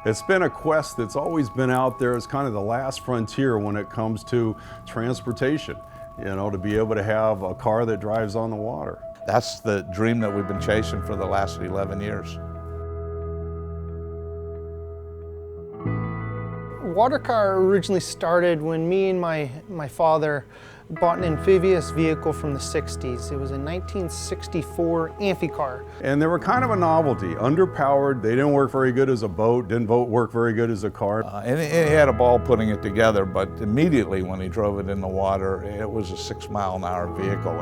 It's been a quest that's always been out there as kind of the last frontier when it comes to transportation, you know, to be able to have a car that drives on the water. That's the dream that we've been chasing for the last 11 years. Watercar originally started when me and my father bought an amphibious vehicle from the 60s. It was a 1964 amphi-car. And they were kind of a novelty, underpowered. They didn't work very good as a boat, didn't work very good as a car. And he had a ball putting it together, but immediately when he drove it in the water, it was a 6-mile-an-hour vehicle.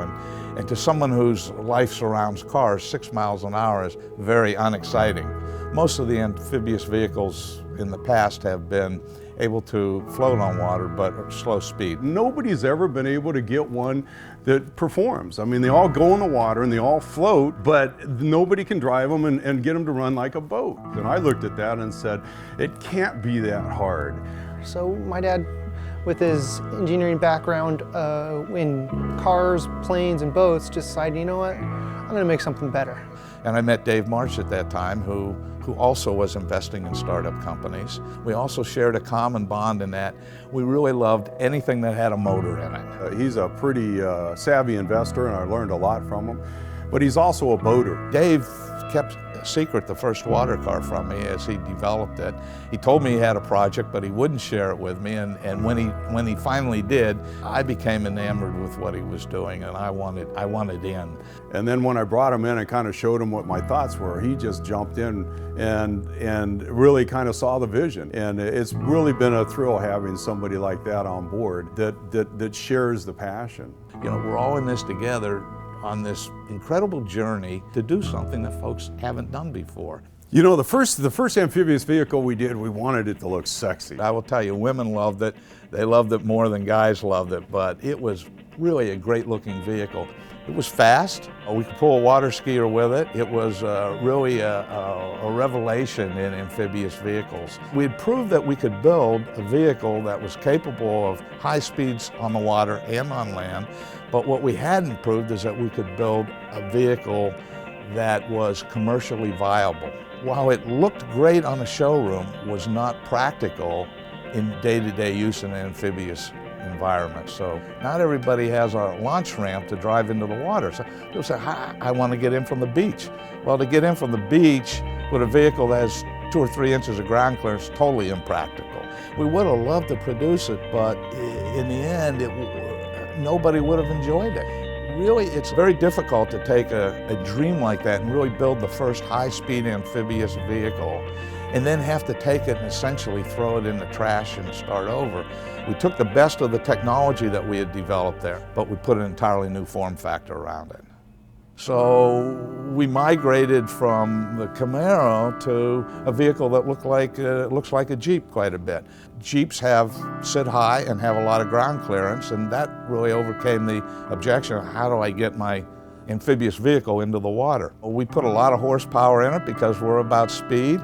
And to someone whose life surrounds cars, 6 miles an hour is very unexciting. Most of the amphibious vehicles in the past have been able to float on water, but at slow speed. Nobody's ever been able to get one that performs. I mean, they all go in the water and they all float, but nobody can drive them and get them to run like a boat. And I looked at that and said, it can't be that hard. So my dad, with his engineering background in cars, planes, and boats, just decided, you know what, I'm gonna make something better. And I met Dave Marsh at that time, who also was investing in startup companies. We also shared a common bond in that we really loved anything that had a motor in it. He's a pretty savvy investor, and I learned a lot from him, but he's also a boater. Dave kept secret the first Watercar from me as he developed it. He told me he had a project, but he wouldn't share it with me, and when he finally did, I became enamored with what he was doing, and I wanted in. And then when I brought him in and kind of showed him what my thoughts were, he just jumped in and really kind of saw the vision. And it's really been a thrill having somebody like that on board that shares the passion. You know, we're all in this together on this incredible journey to do something that folks haven't done before. You know, the first amphibious vehicle we did, we wanted it to look sexy. I will tell you, women loved it. They loved it more than guys loved it, but it was really a great looking vehicle. It was fast. We could pull a water skier with it. It was really a revelation in amphibious vehicles. We had proved that we could build a vehicle that was capable of high speeds on the water and on land, but what we hadn't proved is that we could build a vehicle that was commercially viable. While it looked great on a showroom, it was not practical in day-to-day use in an amphibious environment. So not everybody has a launch ramp to drive into the water. So people say, I want to get in from the beach. Well, to get in from the beach with a vehicle that has 2 or 3 inches of ground clearance is totally impractical. We would have loved to produce it, but in the end, nobody would have enjoyed it. Really, it's very difficult to take a dream like that and really build the first high-speed amphibious vehicle and then have to take it and essentially throw it in the trash and start over. We took the best of the technology that we had developed there, but we put an entirely new form factor around it. So we migrated from the Camaro to a vehicle that looks like a Jeep quite a bit. Jeeps sit high and have a lot of ground clearance, and that really overcame the objection of how do I get my amphibious vehicle into the water. We put a lot of horsepower in it because we're about speed,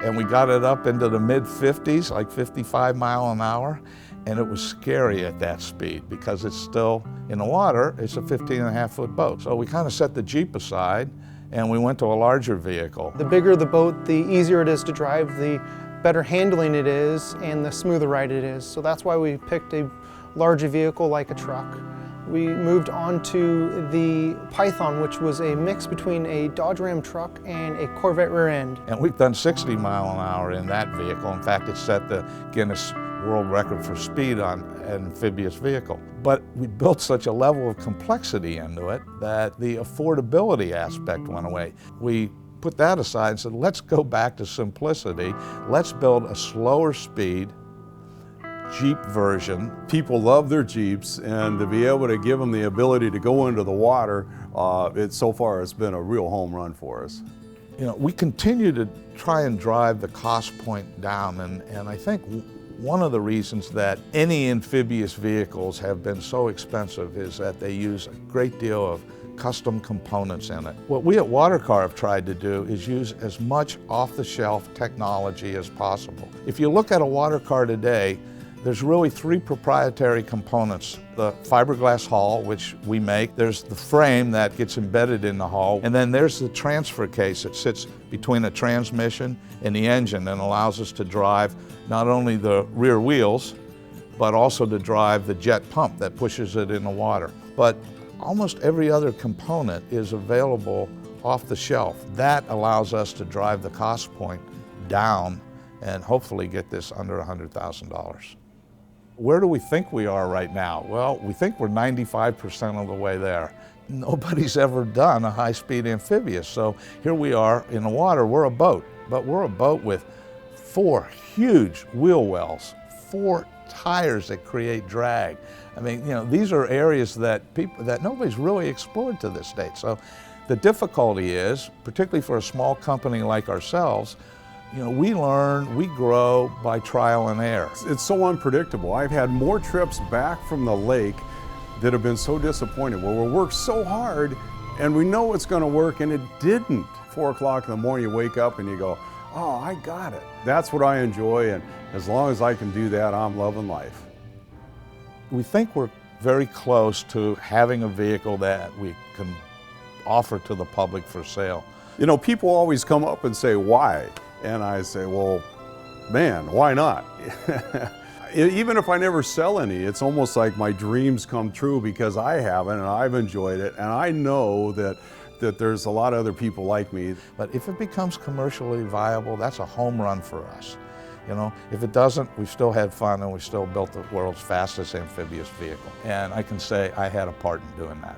and we got it up into the mid-50s, like 55 miles an hour, and it was scary at that speed because it's still in the water. It's a 15.5-foot boat. So we kind of set the Jeep aside and we went to a larger vehicle. The bigger the boat, the easier it is to drive, the better handling it is, and the smoother ride it is. So that's why we picked a larger vehicle like a truck. We moved on to the Python, which was a mix between a Dodge Ram truck and a Corvette rear end. And we've done 60 miles an hour in that vehicle. In fact, it set the Guinness World Record for speed on an amphibious vehicle. But we built such a level of complexity into it that the affordability aspect went away. We put that aside and said, let's go back to simplicity. Let's build a slower speed Jeep version. People love their Jeeps, and to be able to give them the ability to go into the water, so far it's been a real home run for us. You know, we continue to try and drive the cost point down, and I think one of the reasons that any amphibious vehicles have been so expensive is that they use a great deal of custom components in it. What we at Watercar have tried to do is use as much off-the-shelf technology as possible. If you look at a Watercar today, There's really three proprietary components. The fiberglass hull, which we make. There's the frame that gets embedded in the hull. And then there's the transfer case that sits between a transmission and the engine and allows us to drive not only the rear wheels, but also to drive the jet pump that pushes it in the water. But almost every other component is available off the shelf. That allows us to drive the cost point down and hopefully get this under $100,000. Where do we think we are right now? Well, we think we're 95% of the way there. Nobody's ever done a high-speed amphibious, so here we are in the water. We're a boat, but we're a boat with 4 huge wheel wells, 4 tires that create drag. I mean, you know, these are areas that nobody's really explored to this date. So the difficulty is, particularly for a small company like ourselves, you know, we learn, we grow by trial and error. It's so unpredictable. I've had more trips back from the lake that have been so disappointing, where we worked so hard and we know it's going to work and it didn't. 4 o'clock in the morning, you wake up and you go, oh, I got it. That's what I enjoy, and as long as I can do that, I'm loving life. We think we're very close to having a vehicle that we can offer to the public for sale. You know, people always come up and say, why? And I say, well, man, why not? Even if I never sell any, it's almost like my dreams come true because I haven't and I've enjoyed it, and I know that there's a lot of other people like me. But if it becomes commercially viable, that's a home run for us. You know, if it doesn't, we've still had fun and we still built the world's fastest amphibious vehicle. And I can say I had a part in doing that.